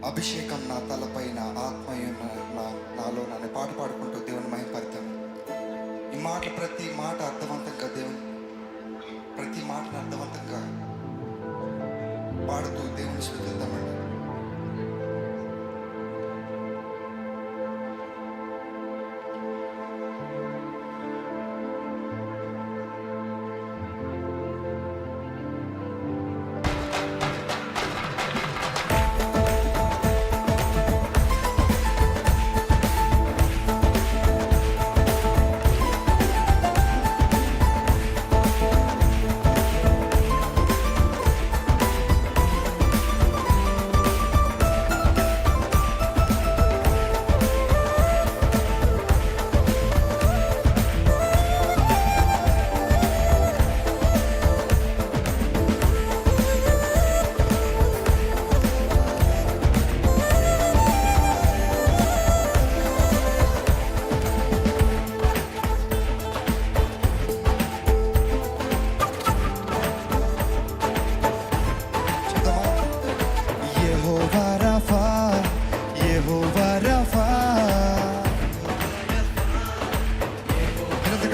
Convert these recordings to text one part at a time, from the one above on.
అభిషేకం నా తలపైన, ఆత్మయున్న నాలో నన్ను పాట పాడుకుంటూ దేవుని మహిమపడతాం. ఈ మాటలు ప్రతి మాట అర్థవంతంగా ప్రతి మాటను అర్థవంతంగా పాడుతూ దేవుని స్తుతిద్దామండి.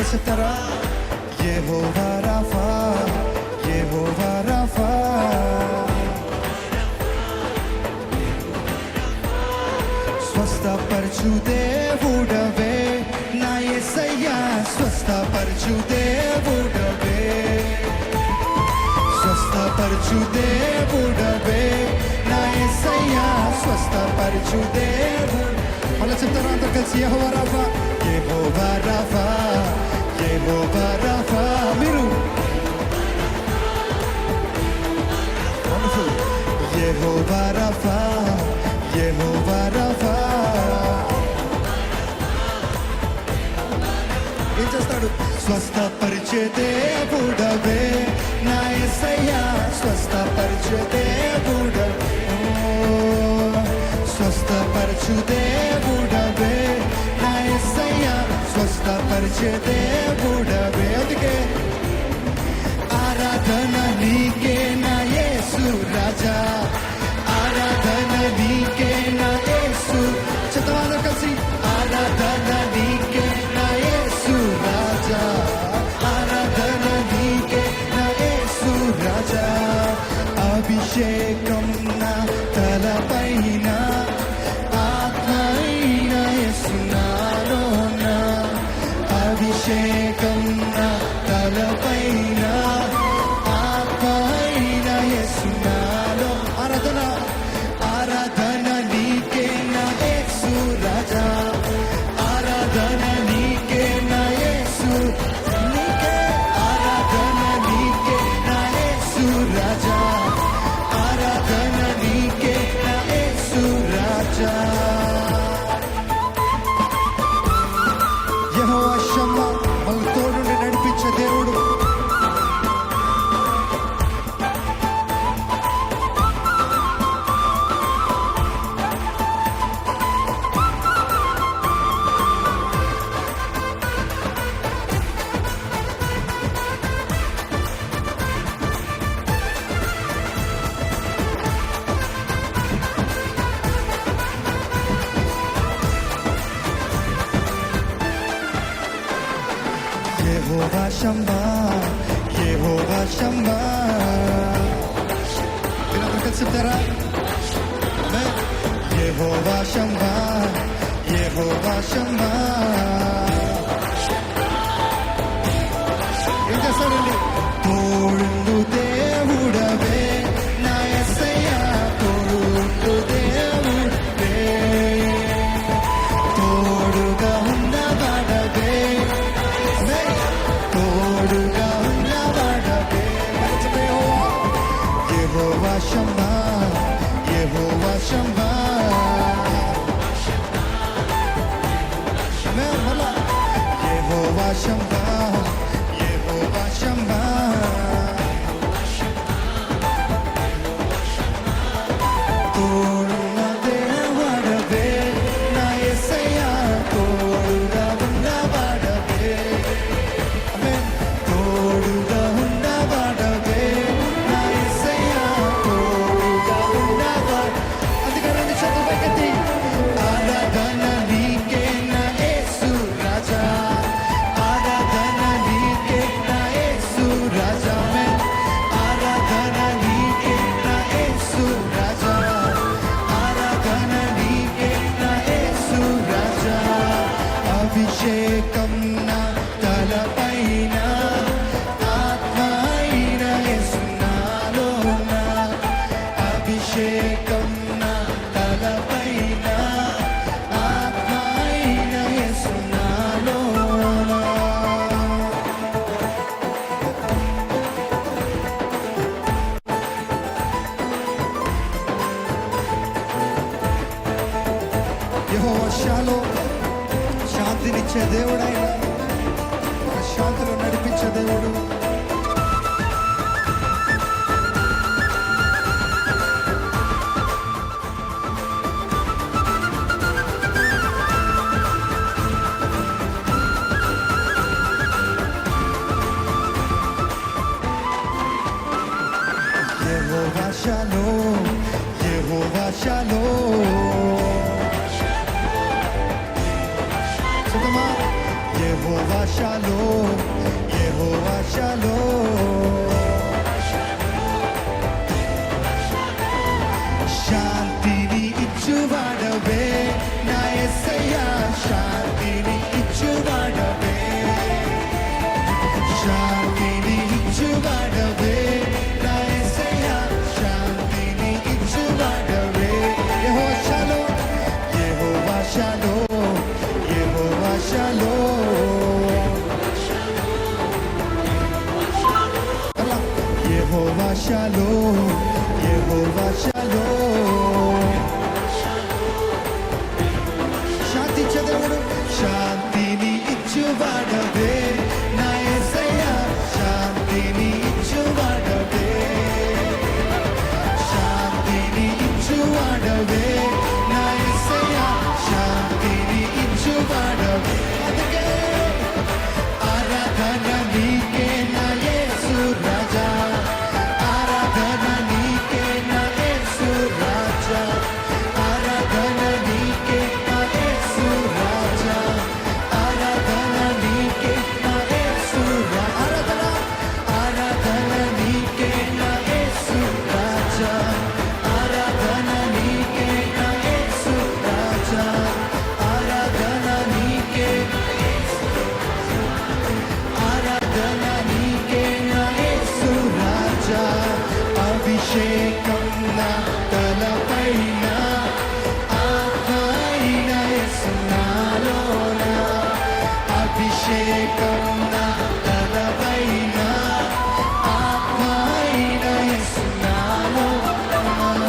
చెప్తారా? యెహోవా రాఫా, యెహోవా రాఫా, స్వస్థపరచు దేవుడవే నా యేసయ్యా, స్వస్థపరచు దేవుడవే, స్వస్థపరచు దేవుడవే నా యేసయ్యా, స్వస్థపరచు దేవుడు. మళ్ళీ చెప్తారా అందరు కలిసి? యెహోవా రాఫా, యెహోవా రాఫా, యెహోవా రాఫా. మీరు యెహోవా రాఫా, యెహోవా రాఫా. ఏం చేస్తాడు? స్వస్థపరిచే దేవుడవే నా యేసయ్యా, స్వస్థపరిచే దేవుడవే, స్వస్థపరచు దేవుడవే నా యేసయ్యా, స్వస్థపరిచే దేవుడవే. అందుకే ఆరాధన నీకే నా యేసు రాజా, ఆరాధన నీకే నా యేసు. చదవాలో కలిసి? ఆరాధన నీకే నా యేసు రాజా, ఆరాధన నీకే నా యేసు రాజా. అభిషేకం నా తలపైన, ఆత్మైన యేసు నాలోన, అభిషేకం నా తలపైన, ఆత్మైన యేసు నాలో. ఆరాధన, ఆరాధన నీకే నా యేసు రాజా, ఆరాధన నీకే నా యేసు, నీకే ఆరాధన నీకే నా యేసు రాజా, ఆరాధన నీకే నా యేసు రాజా. యెహోవా షమ్మా, మన తోడుండి నడిపించే దేవుడు. యెహోవా షమ్మా, యెహోవా షమ్మా. మీరందరూ కలిసి చెప్తారా? యెహోవా షమ్మా, యెహోవా షమ్మా. ఏం చేస్తాడండి? తోడు దేవుడవే నా యేసయ్యా, తోడు దేవుడవే, తోడుగా ఉన్నవాడవే, తోడుగా ఉన్నవాడవే. యెహోవా షమ్మా, యెహోవా షమ్మా. యెహోవా షమ్మా, యెహోవా షమ్మా. తోడున్న దేవుడవే నా యేసయ్యా, తోడుగా ఉన్నవాడవే, తోడుగా ఉన్నవాడవే నా యేసయ్యా, తోడుగా ఉన్నవాడు. అందుకని యెహోవా షాలోమ్, శాంతినిచ్చే దేవుడు ఆయన, మన శాంతిలో నడిపించే దేవుడు. యెహోవా షాలోమ్, యెహోవా షాలోమ్. సుతమా యెహోవా షాలోమ్, యెహోవా షాలోమ్. శాంతిని ఇచ్చువాడవే నా యేసయ్యా, శాంతిని ఇచ్చువాడవే, శాంతిని ఇచ్చువాడవే నా యేసయ్యా, శాంతిని ఇచ్చువాడవే. యెహోవా షాలోమ్, యెహోవా షాలోమ్, యెహోవా షాలోమ్. అలా యెహోవా షాలోమ్, యెహోవా షాలోమ్. శాంతి ఇచ్చే దేవుడు, శాంతిని ఇచ్చువాడవే నా యేసయ్యా, శాంతిని ఇచ్చువాడవే, శాంతిని ఇచ్చువాడవే నా యేసయ్యా, శాంతిని ఇచ్చువాడవే. అందుకే ఆరాధన నీకే నా యేసు రాజా, ఆరాధన నీకే నా యేసు రాజా, ఆరాధన నీకే నా యేసు రాజా, ఆరాధన నీకే నా యేసు ఆరాధన, ఆరాధన నీకే నా యేసు రాజా, ఆరాధన నీకే నా యేసు రాజా, ఆరాధన నీకే, ఆరాధన నీకే నా యేసు రాజా. అభిషేకం నా తలపైన, ఆత్మైన యేసు నాలోన, అభిషేకం నా తలపైన, ఆత్మైన యేసు నాలోన.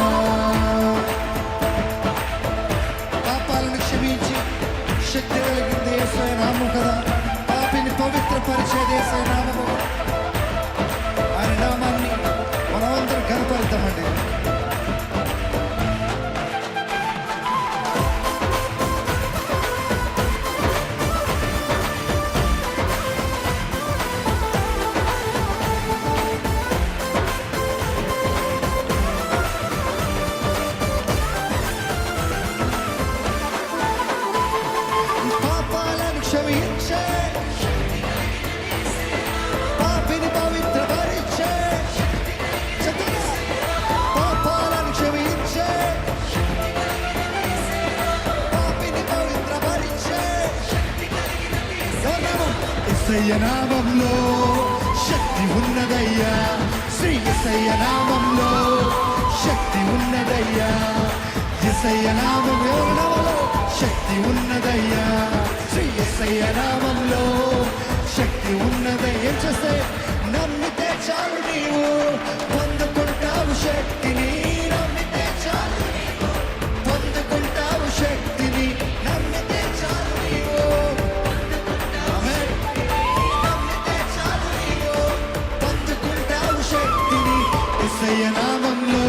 పాపాలను క్షమించి శక్తి కలిగింది యేసయ్య నామం కదా, పాపిని పవిత్రపరిచేది యేసయ్య నామము. ఆయన నామాన్ని మనమందరం కనపడతామండి. పాపాలను క్షమించే, పాపిని పవిత్రపరిచే, పాపాలను క్షమించే, పాపిని పవిత్రపరిచే. యేసయ్య నామంలో శక్తి ఉన్నదయ్యా, శ్రీ యేసయ్య నామంలో శక్తి ఉన్నదయ్యా, యేసయ్య నామం ఎవరి నామములో శక్తి ఉన్నదయ్యా, శ్రీ యేసయ్య నామంలో శక్తి ఉన్నదయ్యా. ఏం చేస్తే నమ్మితే చాలు నీవు పొందుకుంటావు శక్తిని, నమ్మితే చాలు నీవు పొందుకుంటావు శక్తిని, నమ్మితే చాలు నీవు, ఆమేన్. నమ్మితే చాలు నీవు పొందుకుంటావు శక్తిని. యేసయ్య నామంలో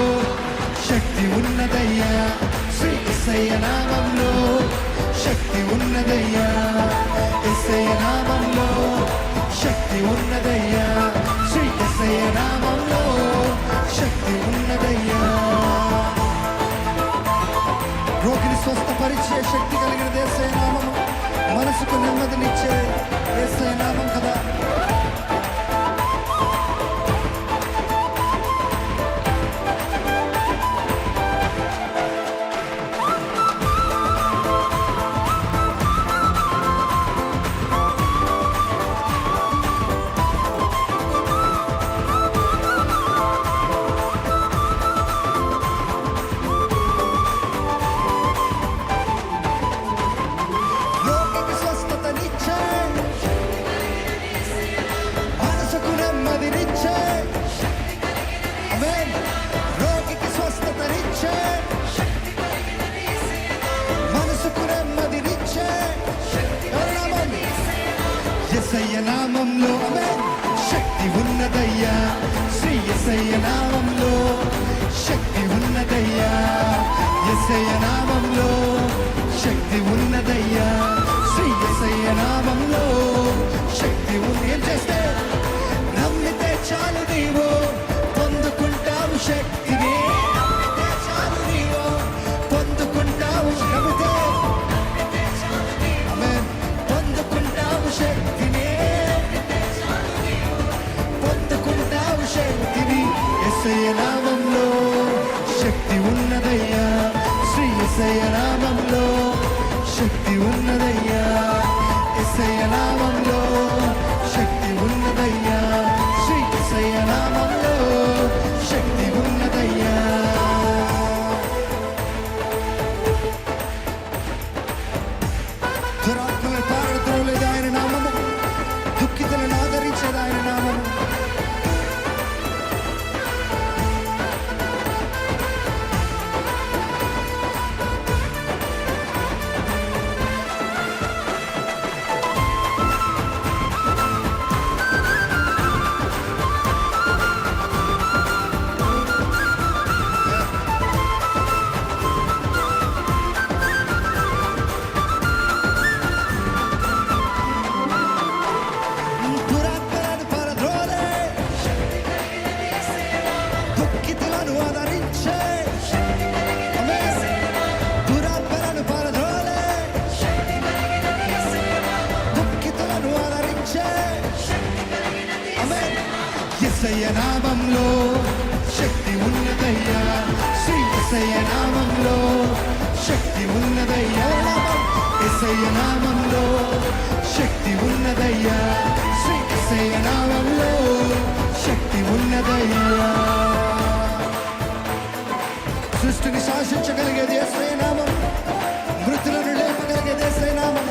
శక్తి ఉన్నదయ్యా, శ్రీ యేసయ్య నామంలో శక్తి ఉన్నదయ్యా, యేసయ్య నామంలో శక్తి ఉన్నదయ్యా, శ్రీ యేసయ్య నామంలో శక్తి ఉన్నదయ్యా. రోగిని స్వస్థపరిచే శక్తి కలిగిన యేసయ్య నామము, మనసుకు నెమ్మదినిచ్చే యేసయ్య నామం కదా. యేసయ్య నామంలో శక్తి ఉన్నదయ్యా, శ్రీ యేసయ్య నామంలో శక్తి ఉంది. ఏం చేస్తే నమ్మితే చాలు నీవు పొందుకుంటావు శక్తిని, నమ్మితే చాలు నీవు పొందుకుంటావు, నమ్మితే ఆమేన్ పొందుకుంటావు శక్తిని, పొందుకుంటావు శక్తిని. యేసయ్య నామంలో శక్తి ఉన్నదయ్యా, శ్రీ యేసయ్య నామంలో శక్తి ఉన్నదయ్యా, యేసయ్య నామంలో శక్తి ఉన్నదయ్యా, శ్రీ యేసయ్య నామంలో శక్తి ఉన్నదయ్యా. దురాత్మలను పారద్రోలేది ఆయన నామము, దుఃఖితులను ఆదరించేది ఆయన నామము. దురాత్మలను పారద్రోలే, దుఃఖితులను ఆదరించే, ఆమేన్. దురాత్మలను పారద్రోలే, దుఃఖితులను ఆదరించే, ఆమేన్. యేసయ్య నామంలో శక్తి ఉన్నదయ్యా, శ్రీ యేసయ్య నామంలో శక్తి ఉన్నదయ్యా. యేసయ్య నామంలో శక్తి ఉన్నదయ్యా, శ్రీ యేసయ్య నామంలో శక్తి ఉన్నదయ్యా. సృష్టిని శాసించగలిగేది యేసయ్య నామం, మృతులను లేపగలిగేది యేసయ్య నామం.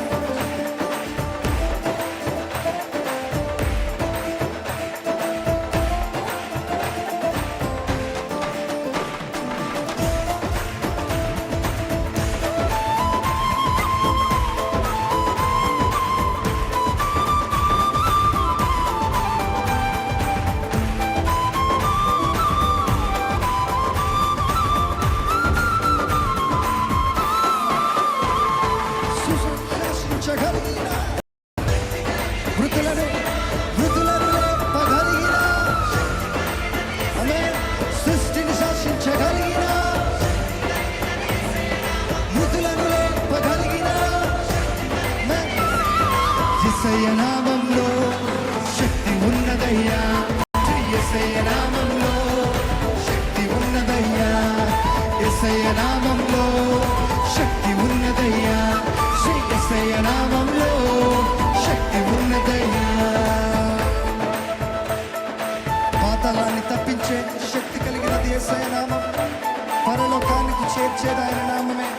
శాసించగలిగిన మృతులను లేపగలిగిన, ఆమేన్. సృష్టిని శాసించగలిగిన మృతులను లేపగలిగిన, ఆమేన్. యేసయ్య నామంలో శక్తి ఉన్నదయ్యా, శ్రీ యేసయ్య నామంలో శక్తి ఉన్నదయ్యా, యేసయ్య నామంలో శక్తి ఉన్నదయ్యా, శ్రీ యేసయ్య నామంలో శక్తి ఉన్నదయ్యా. పాతాళాన్ని తప్పించే శక్తి కలిగినది యేసయ్య నామం, పరలోకానికి చేర్చేది ఆయన నామమే.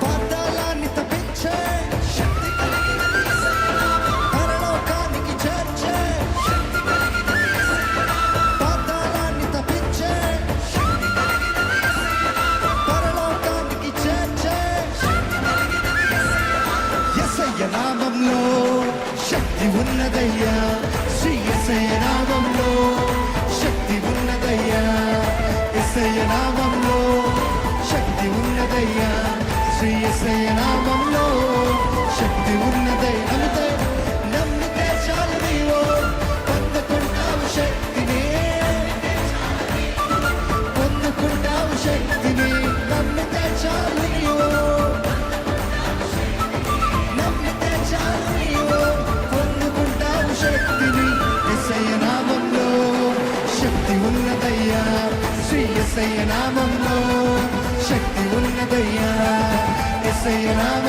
పాతాళాన్ని తప్పించే శక్తి కలిగినది యేసయ్య నామం, పరలోకానికి చేర్చే శక్తి కలిగినది యేసయ్య నామం. పాతాళాన్ని తప్పించే శక్తి కలిగినది యేసయ్య నామం, పరలోకానికి చేర్చే శక్తి కలిగినది యేసయ్య నామం. యేసయ్య నామంలో శక్తి ఉన్నదయ్యా, శ్రీ యేసయ్య నామంలో శక్తి ఉన్నదయ్యా, యేసయ్య నామంలో శక్తి ఉన్నదయ్యా, శ్రీ యేసయ్య నామంలో శక్తి ఉన్నదయ్యా. నమ్మితే చాలు నీవు పొందుకుంటావు శక్తిని, పొందుకుంటావు శక్తిని. నమ్మితే చాలు నీవు, నమ్మితే చాలు నీవు పొందుకుంటావు శక్తిని. యేసయ్య నామంలో శక్తి ఉన్నదయ్యా, శ్రీ యేసయ్య నామంలో శక్తి ఉన్నదయ్యా, యేసయ్య నామం